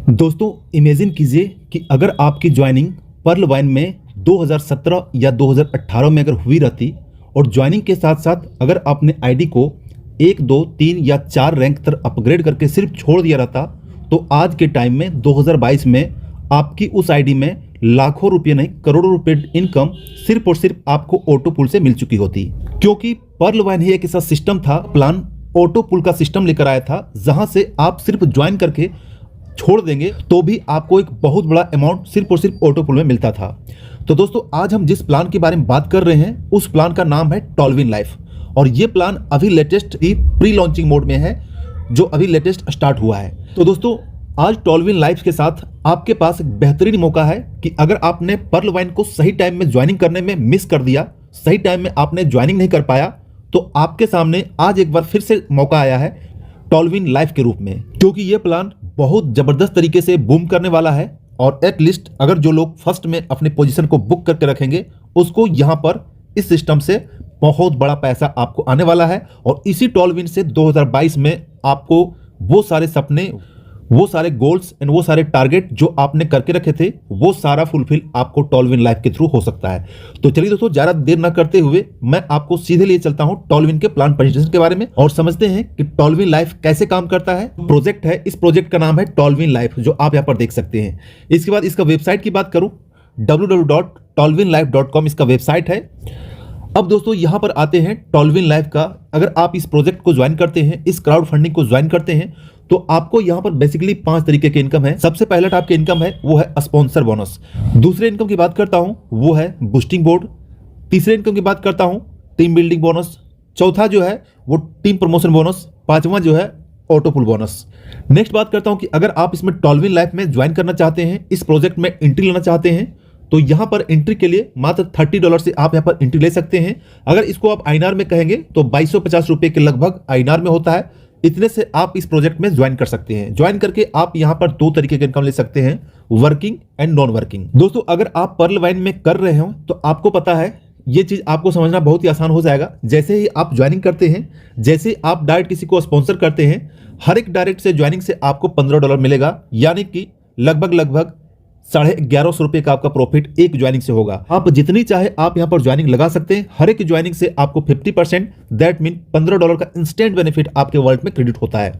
दोस्तों इमेजिन कीजिए कि अगर आपकी ज्वाइनिंग पर्ल वाइन में 2017 या 2018 में अगर हुई रहती और ज्वाइनिंग के साथ साथ अगर आपने आईडी को 1, 2, 3 या 4 रैंक तक अपग्रेड करके सिर्फ छोड़ दिया रहता तो आज के टाइम में 2022 में आपकी उस आईडी में लाखों रुपये नहीं करोड़ों रुपए इनकम सिर्फ और सिर्फ आपको ऑटो पुल से मिल चुकी होती। क्योंकि पर्ल वाइन ही एक ऐसा सिस्टम था, प्लान ऑटो पुल का सिस्टम लेकर आया था, जहां से आप सिर्फ ज्वाइन करके छोड़ देंगे तो भी आपको एक बहुत बड़ा अमाउंट सिर्फ और सिर्फ ऑटो पुल में मिलता था। तो दोस्तों आज हम जिस प्लान के बारे में बात कर रहे हैं उस प्लान का नाम है टॉलविन लाइफ और ये प्लान अभी लेटेस्ट ही प्री लॉन्चिंग मोड में है जो अभी लेटेस्ट स्टार्ट हुआ है। तो दोस्तों आज टॉलविन लाइफ के साथ आपके पास एक बेहतरीन मौका है कि अगर आपने पर्ल वाइन को सही टाइम में ज्वाइनिंग करने में मिस कर दिया, सही टाइम में आपने ज्वाइनिंग नहीं कर पाया, तो आपके सामने आज एक बार फिर से मौका आया है टॉलविन लाइफ के रूप में, क्योंकि ये प्लान बहुत जबरदस्त तरीके से बूम करने वाला है। और एटलीस्ट अगर जो लोग फर्स्ट में अपने पोजीशन को बुक करके रखेंगे उसको यहां पर इस सिस्टम से बहुत बड़ा पैसा आपको आने वाला है। और इसी टॉलविन से 2022 में आपको वो सारे सपने, वो सारे गोल्स एंड वो सारे टारगेट जो आपने करके रखे थे वो सारा फुलफिल आपको टॉलविन लाइफ के थ्रू हो सकता है। तो चलिए दोस्तों ज्यादा देर न करते हुए मैं आपको सीधे लिए चलता हूं टॉलविन के प्लान प्रेजेंटेशन के बारे में और समझते हैं कि टॉलविन लाइफ कैसे काम करता है। प्रोजेक्ट है, इस प्रोजेक्ट का नाम है टॉलविन लाइफ जो आप यहाँ पर देख सकते हैं। इसके बाद इसका वेबसाइट की बात करूं www.tolvinlife.com इसका वेबसाइट है। अब दोस्तों यहां पर आते हैं टॉलविन लाइफ का, अगर आप इस प्रोजेक्ट को ज्वाइन करते हैं, इस क्राउड फंडिंग को ज्वाइन करते हैं तो आपको यहां पर बेसिकली 5 तरीके के इनकम है। सबसे पहला टाइप के इनकम है वो है स्पॉन्सर बोनस। दूसरे इनकम की बात करता हूं वो है बूस्टिंग बोर्ड। तीसरे इनकम की बात करता हूं टीम बिल्डिंग बोनस। चौथा जो है वो टीम प्रमोशन बोनस। पांचवा जो है ऑटो पुल बोनस। नेक्स्ट बात करता हूं कि अगर आप इसमें टॉलविन लाइफ में ज्वाइन करना चाहते हैं, इस प्रोजेक्ट में एंट्री लेना चाहते हैं तो यहां पर एंट्री के लिए मात्र $30 से आप यहां पर एंट्री ले सकते हैं। अगर इसको आप आईएनआर में कहेंगे तो 2250 रुपए के लगभग आईएनआर में होता है। इतने से आप इस प्रोजेक्ट में ज्वाइन कर सकते हैं। ज्वाइन करके आप यहां पर 2 तरीके के इनकम ले सकते हैं, वर्किंग एंड नॉन वर्किंग। दोस्तों अगर आप पर्ल वाइन में कर रहे हो तो आपको पता है ये चीज आपको समझना बहुत ही आसान हो जाएगा। जैसे ही आप ज्वाइनिंग करते हैं, जैसे आप डायरेक्ट किसी को स्पॉन्सर करते हैं, हर एक डायरेक्ट से ज्वाइनिंग से आपको $15 मिलेगा, यानी कि लगभग 1150 रुपए का आपका प्रॉफिट एक ज्वाइनिंग से होगा। आप जितनी चाहे आप यहां पर ज्वाइनिंग लगा सकते हैं। हर एक ज्वाइनिंग से आपको 50% दैट मीन $15 का इंस्टेंट बेनिफिट आपके वॉलेट में क्रेडिट होता है।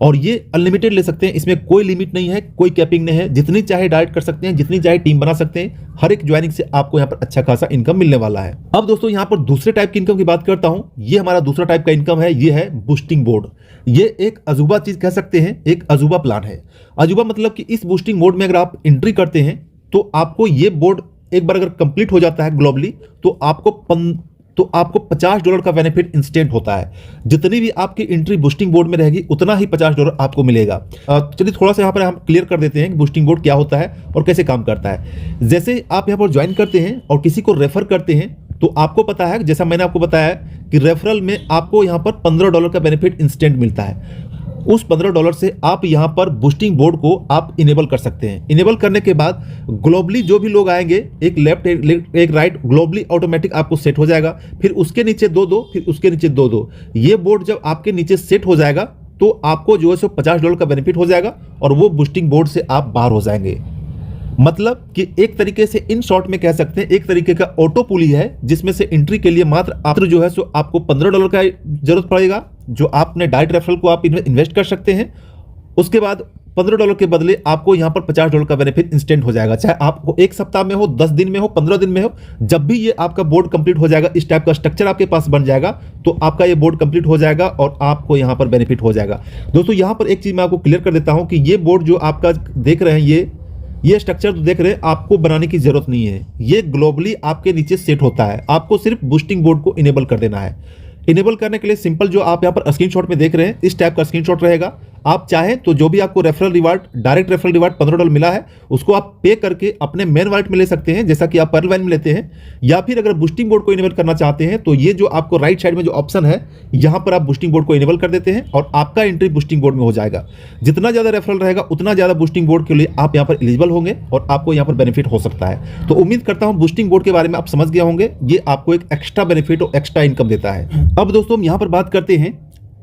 और ये अनलिमिटेड ले सकते हैं, इसमें कोई लिमिट नहीं है, कोई कैपिंग नहीं है। जितनी चाहे डायरेक्ट कर सकते हैं, जितनी चाहे टीम बना सकते हैं। हर एक ज्वाइनिंग से आपको यहाँ पर अच्छा खासा इनकम मिलने वाला है। अब दोस्तों यहाँ पर दूसरे टाइप की इनकम की बात करता हूँ। ये हमारा दूसरा टाइप का इनकम है, ये है बूस्टिंग बोर्ड। ये एक अजूबा चीज कह सकते हैं, एक अजूबा प्लान है। अजूबा मतलब कि इस बूस्टिंग बोर्ड में अगर आप एंट्री करते हैं तो आपको ये बोर्ड एक बार अगर कंप्लीट हो जाता है ग्लोबली तो आपको $50 का बेनिफिट इंस्टेंट होता है। जितनी भी आपकी एंट्री बूस्टिंग बोर्ड में रहेगी उतना ही $50 आपको मिलेगा। चलिए थोड़ा सा यहाँ पर हम क्लियर कर देते हैं कि बूस्टिंग बोर्ड क्या होता है और कैसे काम करता है। जैसे आप यहाँ पर ज्वाइन करते हैं और किसी को रेफर करते हैं तो आपको पता है, जैसा मैंने आपको बताया कि रेफरल में आपको यहाँ पर $15 का बेनिफिट इंस्टेंट मिलता है। उस $15 से आप यहां पर बूस्टिंग बोर्ड को आप इनेबल कर सकते हैं। इनेबल करने के बाद ग्लोबली जो भी लोग आएंगे, एक लेफ्ट एक राइट ग्लोबली ऑटोमेटिक आपको सेट हो जाएगा। फिर उसके नीचे 2-2, फिर उसके नीचे 2-2। ये बोर्ड जब आपके नीचे सेट हो जाएगा तो आपको जो है सो $50 का बेनिफिट हो जाएगा और वो बूस्टिंग बोर्ड से आप बाहर हो जाएंगे। मतलब कि एक तरीके से इन शॉर्ट में कह सकते हैं एक तरीके का ऑटो पुल ही है, जिसमें से एंट्री के लिए मात्र जो है सो आपको $15 का जरूरत पड़ेगा, जो आपने डायरेक्ट रेफरल को आप इन्वेस्ट कर सकते हैं। उसके बाद $15 के बदले आपको यहाँ पर $50 का बेनिफिट इंस्टेंट हो जाएगा। चाहे आपको 1 सप्ताह में हो, 10 दिन में हो, 15 दिन में हो, जब भी ये आपका बोर्ड कंप्लीट हो जाएगा, इस टाइप का स्ट्रक्चर आपके पास बन जाएगा तो आपका ये बोर्ड कंप्लीट हो जाएगा और आपको यहाँ पर बेनिफिट हो जाएगा। दोस्तों यहाँ पर एक चीज मैं आपको क्लियर कर देता हूँ कि ये बोर्ड जो आपका देख रहे हैं, ये स्ट्रक्चर तो देख रहे हैं, आपको बनाने की जरूरत नहीं है। ये ग्लोबली आपके नीचे सेट होता है। आपको सिर्फ बूस्टिंग बोर्ड को इनेबल कर देना है। इनेबल करने के लिए सिंपल जो आप यहाँ पर स्क्रीनशॉट में देख रहे हैं इस टाइप का स्क्रीनशॉट रहेगा। आप चाहें तो जो भी आपको referral reward, direct referral reward $15 मिला है उसको आप पे करके अपने मेन वॉलेट में ले सकते हैं, जैसा कि आप पर्ल वाइन में लेते हैं। या फिर अगर बूस्टिंग बोर्ड को इनेबल करना चाहते हैं तो ये जो आपको राइट साइड में जो ऑप्शन है यहाँ पर आप बूस्टिंग बोर्ड को इनेबल कर देते हैं और आपका एंट्री बूस्टिंग बोर्ड में हो जाएगा। जितना ज्यादा रेफरल रहेगा उतना ज्यादा बूस्टिंग बोर्ड के लिए आप यहाँ पर एलिजिबल होंगे और आपको यहाँ पर बेनिफिट हो सकता है। तो उम्मीद करता हूँ बूस्टिंग बोर्ड के बारे में आप समझ गए होंगे। ये आपको एक एक्स्ट्रा बेनिफिट और एक्स्ट्रा इनकम देता है। अब दोस्तों हम यहाँ पर बात करते हैं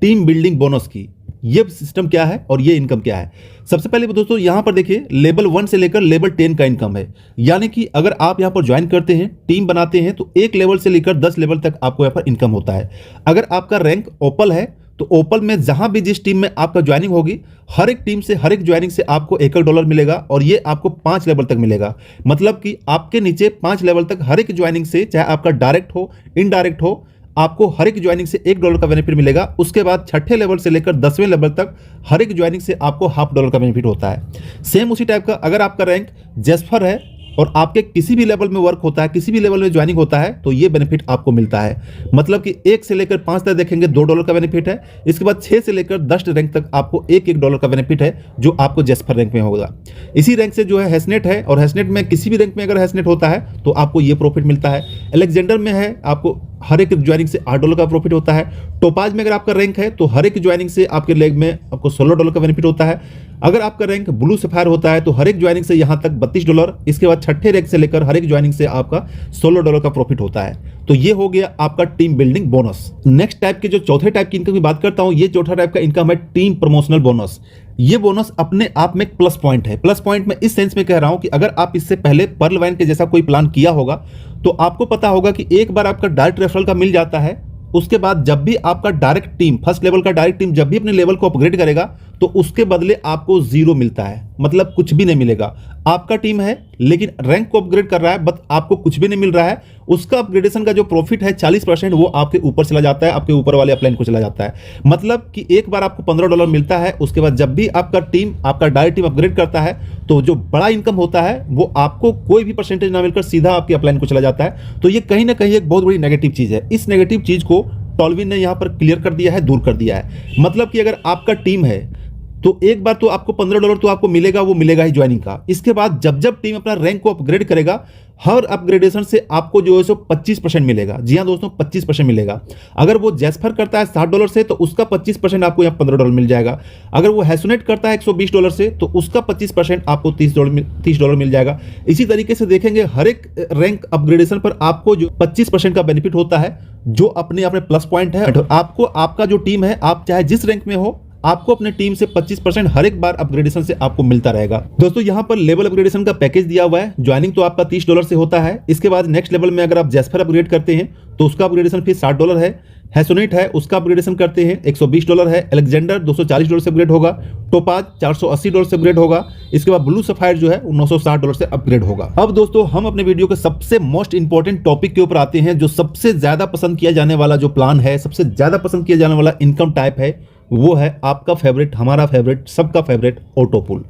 टीम बिल्डिंग बोनस की। ये सिस्टम क्या है और ये इनकम क्या है। सबसे पहले दोस्तों यहाँ पर देखिए लेवल 1 से लेकर लेवल 10 का इनकम है, यानी कि अगर आप यहाँ पर ज्वाइन करते हैं, टीम बनाते हैं, तो 1 लेवल से लेकर 10 लेवल तक आपको यहाँ पर इनकम होता है। अगर आपका रैंक ओपल है तो ओपल में जहां भी जिस टीम में आपका ज्वाइनिंग होगी, हर एक टीम से, हर एक ज्वाइनिंग से आपको $1 मिलेगा और ये आपको 5 लेवल तक मिलेगा। मतलब कि आपके नीचे 5 लेवल तक हर एक ज्वाइनिंग से, चाहे आपका डायरेक्ट हो इनडायरेक्ट हो, आपको हर एक ज्वाइनिंग से $1 का बेनिफिट मिलेगा। उसके बाद 6ठे लेवल से लेकर 10वें लेवल तक हर एक ज्वाइनिंग से आपको $1/2 का बेनिफिट होता है। सेम उसी टाइप का अगर आपका रैंक जेस्पर है और आपके किसी भी लेवल में वर्क होता है, किसी भी लेवल में ज्वाइनिंग होता है, तो ये बेनिफिट आपको मिलता है। मतलब कि 1 से लेकर 5 तक देखेंगे $2 का बेनिफिट है। इसके बाद 6 से लेकर 10 रैंक तक आपको $1 का बेनिफिट है, जो आपको जेस्पर रैंक में होगा। इसी रैंक से जो है हैसनेट है, और हैसनेट में किसी भी रैंक में अगर हैसनेट होता है तो आपको ये प्रॉफिट मिलता है। अलेक्जेंडर में है, आपको हर एक ज्वाइनिंग से $8 का प्रॉफिट होता है। टोपाज में अगर आपका रैंक है तो हर एक ज्वाइनिंग से आपके लेग में आपको $16 का बेनिफिट होता है। अगर आपका रैंक ब्लू सफायर होता है तो हर एक ज्वाइनिंग से यहां तक $32। इसके बाद 6ठे रैंक से लेकर हर एक ज्वाइनिंग से आपका $16 का प्रॉफिट होता है। तो ये हो गया आपका team building bonus. Next type के जो चौथे टाइप की इनकम की बात करता हूं, ये चौथा टाइप का इनकम है टीम प्रमोशनल बोनस। ये बोनस अपने आप में एक प्लस पॉइंट है। प्लस पॉइंट में इस सेंस में कह रहा हूं कि अगर आप इससे पहले पर्ल वाइन के जैसा कोई प्लान किया होगा तो आपको पता होगा कि एक बार आपका डायरेक्ट रेफरल का मिल जाता है, उसके बाद जब भी आपका डायरेक्ट टीम, फर्स्ट लेवल का डायरेक्ट टीम जब भी अपने लेवल को अपग्रेड करेगा तो उसके बदले आपको 0 मिलता है, मतलब कुछ भी नहीं मिलेगा। आपका टीम है लेकिन रैंक को अपग्रेड कर रहा है, बट आपको कुछ भी नहीं मिल रहा है। उसका अपग्रेडेशन का जो प्रॉफिट है 40% वो आपके ऊपर चला जाता है, आपके ऊपर वाले अपलाइन को चला जाता है। मतलब कि एक बार आपको $15 मिलता है, उसके बाद जब भी आपका टीम, आपका डायरेक्ट टीम अपग्रेड करता है तो जो बड़ा इनकम होता है वो आपको कोई भी परसेंटेज ना मिलकर सीधा आपके अपलाइन को चला जाता है। तो ये कहीं ना कहीं एक बहुत बड़ी नेगेटिव चीज है। इस नेगेटिव चीज को टॉलविन ने यहां पर क्लियर कर दिया है, दूर कर दिया है। मतलब कि अगर आपका टीम है तो एक बार तो आपको $15 तो आपको मिलेगा, वो मिलेगा ही ज्वाइनिंग का। इसके बाद जब जब टीम अपना रैंक को अपग्रेड करेगा, हर अपग्रेडेशन से आपको जो है सो 25% मिलेगा। जी हाँ दोस्तों, 25% मिलेगा। अगर वो जेस्पर करता है $60 से तो उसका 25% आपको यहाँ $15 मिल जाएगा। अगर वो हैसोनेट करता है $120 से तो उसका 25% आपको $30 मिल जाएगा। इसी तरीके से देखेंगे हर एक रैंक अपग्रेडेशन पर आपको जो 25% का बेनिफिट होता है, जो अपने आप में प्लस पॉइंट है। आपको आपका जो टीम है, आप चाहे जिस रैंक में हो, आपको अपने टीम से 25% हर एक बार अपग्रेडेशन से आपको मिलता रहेगा। दोस्तों यहां पर लेवल अपग्रेडेशन का पैकेज दिया हुआ है। ज्वाइनिंग तो आपका $30 से होता है। इसके बाद नेक्स्ट लेवल में अगर आप जेस्पर अपग्रेड करते हैं तो उसका अपग्रेडेशन फीस $60 है। हैसोनेट है, उसका अपग्रेडेशन करते हैं $120 है। अलेक्जेंडर $240 से अपग्रेड होगा। टोपाज $480 से अपग्रेड होगा। इसके बाद ब्लू सफायर जो है $960 से अपग्रेड होगा। अब दोस्तों हम अपने वीडियो के सबसे मोस्ट इंपॉर्टेंट टॉपिक के ऊपर आते हैं, जो सबसे ज्यादा पसंद किया जाने वाला जो प्लान है, सबसे ज्यादा पसंद किया जाने वाला इनकम टाइप है, वो है आपका फेवरेट, हमारा फेवरेट, सबका फेवरेट ऑटोपुल।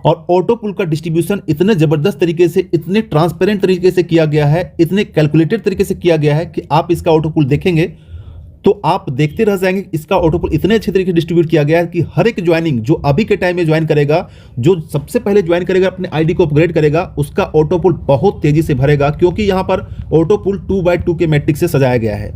और ऑटोपुल का डिस्ट्रीब्यूशन इतने जबरदस्त तरीके से, इतने ट्रांसपेरेंट तरीके से किया गया है, इतने कैलकुलेटेड तरीके से किया गया है कि आप इसका ऑटोपुल देखेंगे तो आप देखते रह जाएंगे। इसका ऑटोपुल इतने अच्छे तरीके से डिस्ट्रीब्यूट किया गया है कि हर एक ज्वाइनिंग जो अभी के टाइम में ज्वाइन करेगा, जो सबसे पहले ज्वाइन करेगा, अपने आईडी को अपग्रेड करेगा, उसका ऑटोपुल बहुत तेजी से भरेगा, क्योंकि यहां पर ऑटोपुल 2x2 के मैट्रिक्स से सजाया गया है।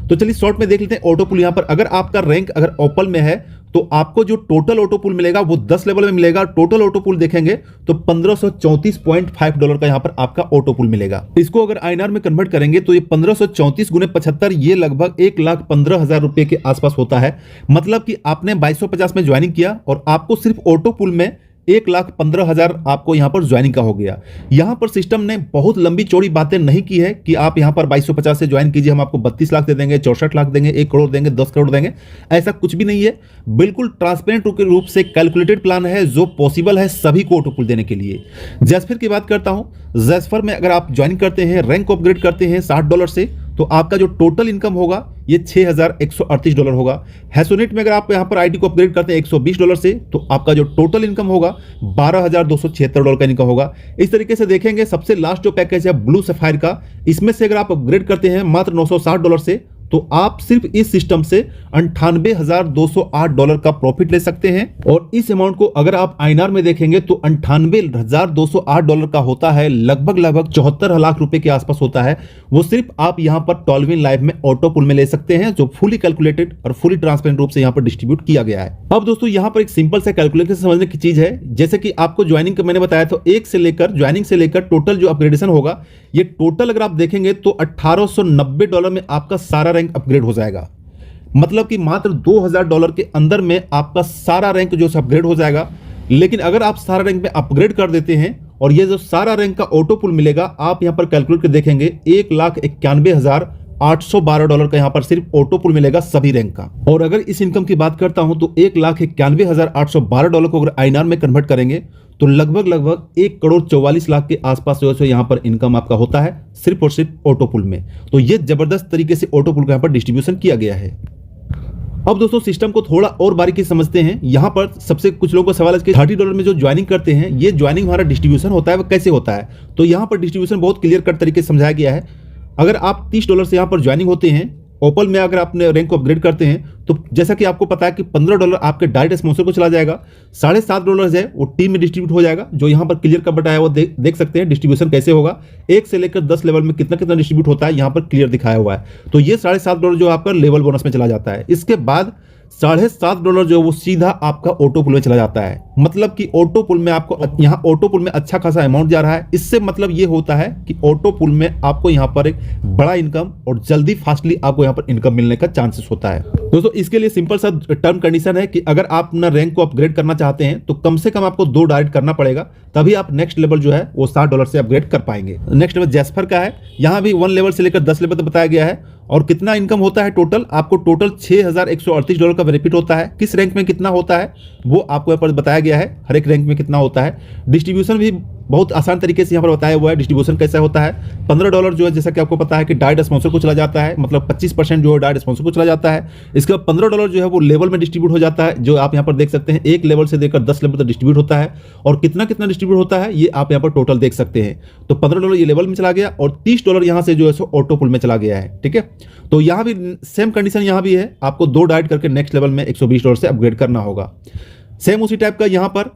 तो चलिए शॉर्ट में देख लेते हैं ऑटोपुल। यहां पर अगर आपका रैंक अगर ओपल में है तो आपको जो टोटल ऑटोपुल मिलेगा वो 10 लेवल में मिलेगा। टोटल ऑटोपुल देखेंगे तो $1534.5 का यहां पर आपका ऑटोपुल मिलेगा। इसको अगर आईएनआर में कन्वर्ट करेंगे तो ये 1534 × 75, ये लगभग 1,15,000 रुपए के आसपास होता है। मतलब कि आपने 2250 में ज्वाइनिंग किया और आपको सिर्फ ऑटोपुल में 1,15,000 आपको यहां पर ज्वाइनिंग का हो गया। यहां पर सिस्टम ने बहुत लंबी चौड़ी बातें नहीं की है कि आप यहां पर 2250 से ज्वाइन कीजिए, हम आपको 32 लाख दे देंगे, 64 लाख देंगे, 1 करोड़ देंगे, 10 करोड़ देंगे। ऐसा कुछ भी नहीं है। बिल्कुल ट्रांसपेरेंट रूप से कैलकुलेटेड प्लान है, जो पॉसिबल है सभी को ऑटोपुल देने के लिए। जेस्पर की बात करता हूं। जेस्पर में अगर आप ज्वाइन करते हैं, रैंक को अपग्रेड करते हैं $60 से, तो आपका जो टोटल इनकम होगा ये $6,138 होगा। हैसोनेट में अगर आप यहां पर आईडी को अपग्रेड करते हैं $120 से, तो आपका जो टोटल इनकम होगा $12,276 का इनकम होगा। इस तरीके से देखेंगे सबसे लास्ट जो पैकेज है ब्लू सफायर का, इसमें से अगर आप अपग्रेड करते हैं मात्र $960 से, तो आप सिर्फ इस सिस्टम से $98,208 का प्रॉफिट ले सकते हैं। और इस अमाउंट को अगर आप आईएनआर में देखेंगे तो $98,208 का होता है, लगभग 74 लाख रुपए के आसपास होता है। वो सिर्फ आप यहां पर टॉलविन लाइव में ऑटोपुल में ले सकते हैं, जो फुली कैलकुलेटेड और फुली ट्रांसपेरेंट रूप से यहां पर डिस्ट्रीब्यूट किया गया है। अब दोस्तों यहां पर एक सिंपल सा कैलकुलेशन समझने की चीज है। जैसे कि आपको ज्वाइनिंग का मैंने बताया तो ज्वाइनिंग से लेकर टोटल जो अपग्रेडेशन होगा, ये टोटल अगर आप देखेंगे तो $1,890 में आपका सारा रैंक अपग्रेड हो जाएगा। मतलब कि मात्र $2000 के अंदर में आपका सारा रैंक जो अपग्रेड हो जाएगा। लेकिन अगर आप सारा रैंक में अपग्रेड कर देते हैं और ये जो सारा रैंक का ऑटो पुल मिलेगा, आप यहाँ पर कैलकुलेट कर देखेंगे $1,91,812 का यहाँ पर सिर्फ ऑटो पुल मिलेगा सभी रैंक का। और अगर इस इनकम की बात करता हूं तो $1,91,812 को अगर INR में कन्वर्ट करेंगे तो लगभग 1,44,00,000 के आसपास जो है यहाँ पर इनकम आपका होता है सिर्फ और सिर्फ ऑटो पुल में। तो ये जबरदस्त तरीके से ऑटो पुल का यहाँ पर डिस्ट्रीब्यूशन किया गया है। अब दोस्तों सिस्टम को थोड़ा और बारीकी समझते हैं। यहाँ पर सबसे कुछ लोगों का सवाल है कि $30 में जो ज्वाइनिंग करते हैं, ये ज्वाइनिंग हमारा डिस्ट्रीब्यूशन होता है वो कैसे होता है। तो यहाँ पर डिस्ट्रीब्यूशन बहुत क्लियर कट तरीके से समझाया गया है। अगर आप $30 से यहाँ पर ज्वाइनिंग होते हैं, ओपल में अगर आपने रैंक को अपग्रेड करते हैं तो जैसा कि आपको पता है कि $15 आपके डायरेक्ट स्पॉन्सर को चला जाएगा, $7.5 है वो टीम में डिस्ट्रीब्यूट हो जाएगा। जो यहाँ पर क्लियर कट बताया वो देख सकते हैं डिस्ट्रीब्यूशन कैसे होगा, 1 से लेकर 10 लेवल में कितना कितना डिस्ट्रीब्यूट होता है यहाँ पर क्लियर दिखाया हुआ है। तो ये $7.5 जो आपका लेवल बोनस में चला जाता है। इसके बाद $7.5 जो वो सीधा आपका ऑटो पुल में चला जाता है। मतलब कि ऑटो पुल में आपको यहाँ ऑटो पुल में अच्छा खासा अमाउंट जा रहा है। इससे मतलब ये होता है कि ऑटो पुल में आपको यहाँ पर एक बड़ा इनकम और जल्दी फास्टली आपको यहाँ पर इनकम मिलने का चांसेस होता है। दोस्तों इसके लिए सिंपल सा टर्म कंडीशन है कि अगर आप अपना रैंक को अपग्रेड करना चाहते हैं तो कम से कम आपको 2 डायरेक्ट करना पड़ेगा, तभी आप नेक्स्ट लेवल जो है वो $60 से अपग्रेड कर पाएंगे। नेक्स्ट लेवल जैस्पर का है, यहाँ भी 1 लेवल से लेकर 10 लेवल तक बताया गया है। और कितना इनकम होता है टोटल, आपको टोटल $6,138 का बेनिफिट होता है। किस रैंक में कितना होता है वो आपको यहाँ पर बताया गया है, हर एक रैंक में कितना होता है। डिस्ट्रीब्यूशन भी बहुत आसान तरीके से यहाँ पर बताया हुआ है। डिस्ट्रीब्यूशन कैसा होता है, $15 जो है जैसा कि आपको पता है कि डायरेक्ट स्पॉन्सर को चला जाता है, मतलब 25% जो है डायरेक्ट स्पॉन्सर को चला जाता है। इसके बाद $15 जो है वो लेवल में डिस्ट्रीब्यूट हो जाता है, जो आप यहाँ पर देख सकते हैं 1 लेवल से लेकर 10 लेवल तक डिस्ट्रीब्यूट होता है। और कितना कितना डिस्ट्रीब्यूट होता है ये आप यहाँ पर टोटल देख सकते हैं। तो $15 ये लेवल में चला गया और $30 यहाँ से जो है सो ऑटो पुल में चला गया है। ठीक है, तो यहाँ भी सेम कंडीशन यहाँ भी है, आपको 2 डायरेक्ट करके नेक्स्ट लेवल में $120 से अपग्रेड करना होगा। सेम उसी टाइप का यहाँ पर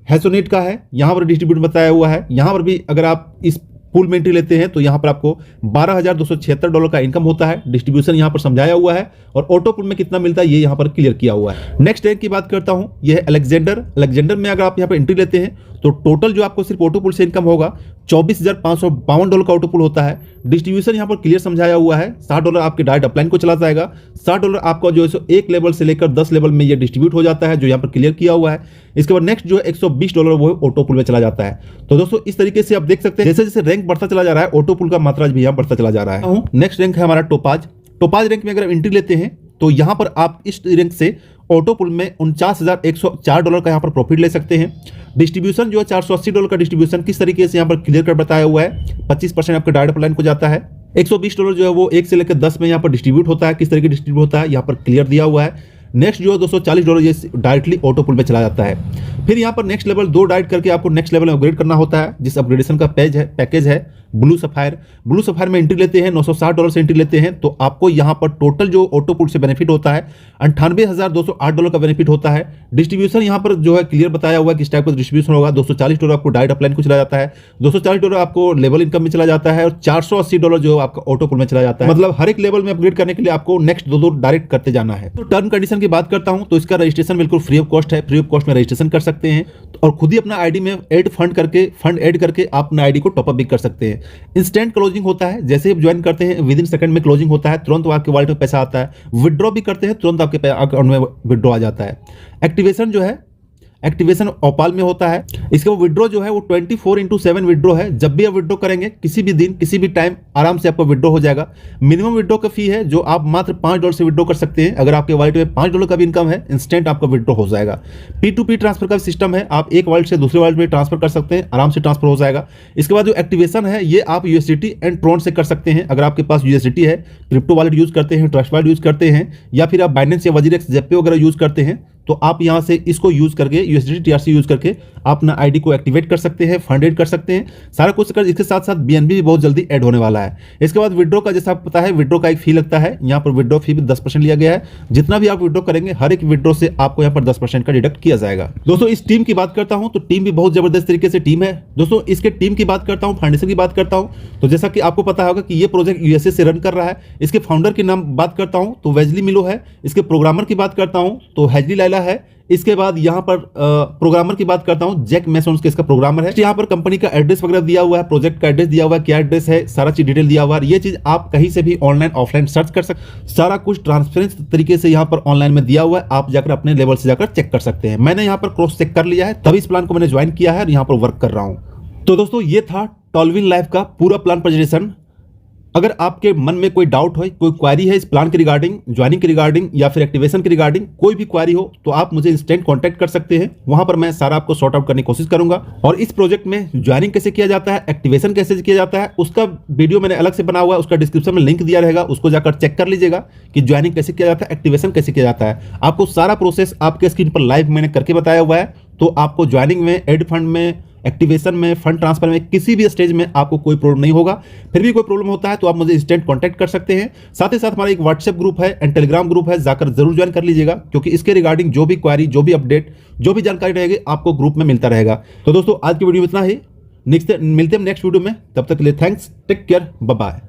हैसोनेट का है, यहाँ पर डिस्ट्रीब्यूट बताया हुआ है। यहाँ पर भी अगर आप इस पूल में एंट्री लेते हैं तो यहाँ पर आपको $12,276 का इनकम होता है। डिस्ट्रीब्यूशन यहाँ पर समझाया हुआ है और ऑटो पुल में कितना मिलता है ये यहाँ पर क्लियर किया हुआ है। नेक्स्ट रैंक की बात करता हूँ, ये है अलेक्जेंडर में अगर आप यहाँ पर एंट्री लेते हैं तो टोटल जो आपको सिर्फ ऑटो पुल से इनकम होगा $24,552 का ऑटो पुल होता है। डिस्ट्रीब्यूशन यहाँ पर क्लियर समझाया हुआ है, $60 आपके डायरेक्ट अपलाइन को चला जाएगा, $60 आपका जो है 1 लेवल से लेकर 10 लेवल में ये डिस्ट्रीब्यूट हो जाता है, जो यहाँ पर क्लियर किया हुआ है। इसके बाद नेक्स्ट जो है $120 वो ऑटो पुल में चला जाता है। तो दोस्तों इस तरीके से आप देख सकते हैं जैसे जैसे रैंक बढ़ता चला जा रहा है ऑटो पुल का मात्रा भी यहाँ बढ़ता चला जा रहा है। नेक्स्ट रैंक है हमारा टोपाज रैंक में अगर एंट्री लेते हैं तो यहाँ पर आप इस रैंक से ऑटो पुल में $49,104 का यहाँ पर प्रॉफिट ले सकते हैं। डिस्ट्रीब्यूशन जो है $480 का डिस्ट्रीब्यूशन किस तरीके से यहाँ पर क्लियर कर बताया हुआ है। 25% आपका डायरेक्ट अपलाइन को जाता है। $120 जो है वो 1 से लेकर 10 में यहाँ पर डिस्ट्रीब्यूट होता है। किस तरीके डिस्ट्रीब्यूट होता है यहाँ पर क्लियर दिया हुआ है। नेक्स्ट जो है $240 ये डायरेक्टली ऑटो पुल में चला जाता है। फिर यहाँ पर नेक्स्ट लेवल 2 डायरेक्ट करके आपको नेक्स्ट लेवल में अपग्रेड करना होता है, जिस अपग्रेडेशन का पैकेज है ब्लू सफायर में एंट्री लेते हैं, $960 से एंट्री लेते हैं तो आपको यहाँ पर टोटल जो ऑटो पुल से बेनिफिट होता है $98,208 का बेनिफिट होता है। डिस्ट्रीब्यूशन यहाँ पर जो है क्लियर बताया हुआ है किस टाइप का डिस्ट्रीब्यूशन होगा। $240 आपको डायरेक्ट अपलाइन को चला जाता है, $240 आपको लेवल इनकम में चला जाता है और $480 जो आपका ऑटो पुल में चला जाता है। मतलब हर एक लेवल में अपग्रेड करने के लिए आपको नेक्स्ट 2 डायरेक्ट करते जाना है। तो टर्म कंडीशन की बात करता हूँ तो इसका रजिस्ट्रेशन बिल्कुल फ्री ऑफ कॉस्ट है, फ्री ऑफ कॉस्ट में रजिस्ट्रेशन कर सकते हैं और खुद ही अपना आईडी में फंड ऐड करके आप अपना आईडी को टॉपअप भी कर सकते हैं। इंस्टेंट क्लोजिंग होता है, जैसे ही ज्वाइन करते हैं विद इन सेकंड में क्लोजिंग होता है, तुरंत आपके वॉलेट में पैसा आता है। विड्रॉ भी करते हैं तुरंत आपके अकाउंट में विड्रॉ आ जाता है। एक्टिवेशन जो है एक्टिवेशन ओपाल में होता है। इसका विड्रॉ जो है वो 24/7 विड्रॉ है। जब भी आप विड्रॉ करेंगे किसी भी दिन किसी भी टाइम आराम से आपका विड्रॉ हो जाएगा। मिनिमम विड्रॉ का फी है जो आप मात्र $5 से विड्रॉ कर सकते हैं। अगर आपके वॉलेट में $5 का भी इनकम है इंस्टेंट आपका विड्रॉ हो जाएगा। P2P ट्रांसफर का सिस्टम है, आप एक वॉलेट से दूसरे वॉलेट में ट्रांसफर कर सकते हैं, आराम से ट्रांसफर हो जाएगा। इसके बाद जो एक्टिवेशन है ये आप USDT एंड ट्रोन से कर सकते हैं। अगर आपके पास USDT है, क्रिप्टो वॉलेट यूज करते हैं, ट्रस्ट वॉलेट यूज करते हैं या फिर आप बाइनेंस या वजीरेक्स जेपे वगैरह यूज करते हैं तो आप यहां से इसको यूज करके USDT TRC यूज करके आप अपना आईडी को एक्टिवेट कर सकते हैं, फंड ऐड कर सकते हैं, सारा कुछ कर। इसके साथ साथ BNB भी बहुत जल्दी ऐड होने वाला है। इसके बाद विड्रॉ का जैसा आपको पता है विड्रॉ का एक फी लगता है, यहाँ पर विड्रॉ फी भी 10% लिया गया है। जितना भी आप विड्रॉ करेंगे हर एक विड्रॉ से आपको यहाँ पर 10% का डिडक्ट किया जाएगा। दोस्तों इस टीम की बात करता हूँ तो टीम भी बहुत जबरदस्त तरीके से टीम है। दोस्तों इसके टीम की बात करता हूँ, फाउंडेशन की बात करता हूँ तो जैसा कि आपको पता होगा कि ये प्रोजेक्ट USA से रन कर रहा है। इसके फाउंडर के नाम बात करता हूँ तो वेजली मिलो है। इसके प्रोग्रामर की बात करता हूँ तो हैजली लैला है। इसके बाद यहाँ पर प्रोग्रामर की बात करता हूँ, जैक मैसन्स के इसका प्रोग्रामर है। यहाँ पर कंपनी का एड्रेस वगैरह दिया हुआ है, प्रोजेक्ट का एड्रेस दिया हुआ है, क्या एड्रेस है, सारा चीज डिटेल दिया हुआ है। ये चीज आप कहीं से भी ऑनलाइन ऑफलाइन सर्च कर सकते, सारा कुछ ट्रांसपेरेंट तरीके से यहाँ पर ऑनलाइन में दिया हुआ है, आप जाकर अपने लेवल से जाकर चेक कर सकते हैं। मैंने यहाँ पर क्रॉस चेक कर लिया है, तभी इस प्लान को मैंने ज्वाइन किया है और यहाँ पर वर्क कर रहा हूँ। तो दोस्तों ये था टॉल्विन लाइफ का पूरा प्लान प्रेजेंटेशन। अगर आपके मन में कोई डाउट हो, कोई क्वारी है इस प्लान के रिगार्डिंग, ज्वाइनिंग के रिगार्डिंग या फिर एक्टिवेशन के रिगार्डिंग, कोई भी क्वारी हो तो आप मुझे इंस्टेंट कांटेक्ट कर सकते हैं। वहां पर मैं सारा आपको सॉर्ट आउट करने की कोशिश करूंगा। और इस प्रोजेक्ट में ज्वाइनिंग कैसे किया जाता है, एक्टिवेशन कैसे किया जाता है, उसका वीडियो मैंने अलग से बना हुआ है, उसका डिस्क्रिप्शन में लिंक दिया रहेगा, उसको जाकर चेक कर लीजिएगा कि ज्वाइनिंग कैसे किया जाता है, एक्टिवेशन कैसे किया जाता है। आपको सारा प्रोसेस आपके स्क्रीन पर लाइव मैंने करके बताया हुआ है। तो आपको ज्वाइनिंग में, एड फंड में, एक्टिवेशन में, फंड ट्रांसफर में, किसी भी स्टेज में आपको कोई प्रॉब्लम नहीं होगा। फिर भी कोई प्रॉब्लम होता है तो आप मुझे इंस्टेंट कांटेक्ट कर सकते हैं। साथ ही साथ हमारा एक व्हाट्सएप ग्रुप है एंड टेलीग्राम ग्रुप है, जाकर जरूर ज्वाइन कर लीजिएगा, क्योंकि इसके रिगार्डिंग जो भी क्वारी, जो भी अपडेट, जो भी जानकारी रहेगी आपको ग्रुप में मिलता रहेगा। तो दोस्तों आज की वीडियो में इतना ही, मिलते हैं नेक्स्ट वीडियो में। तब तक के लिए thanks, take care, bye bye.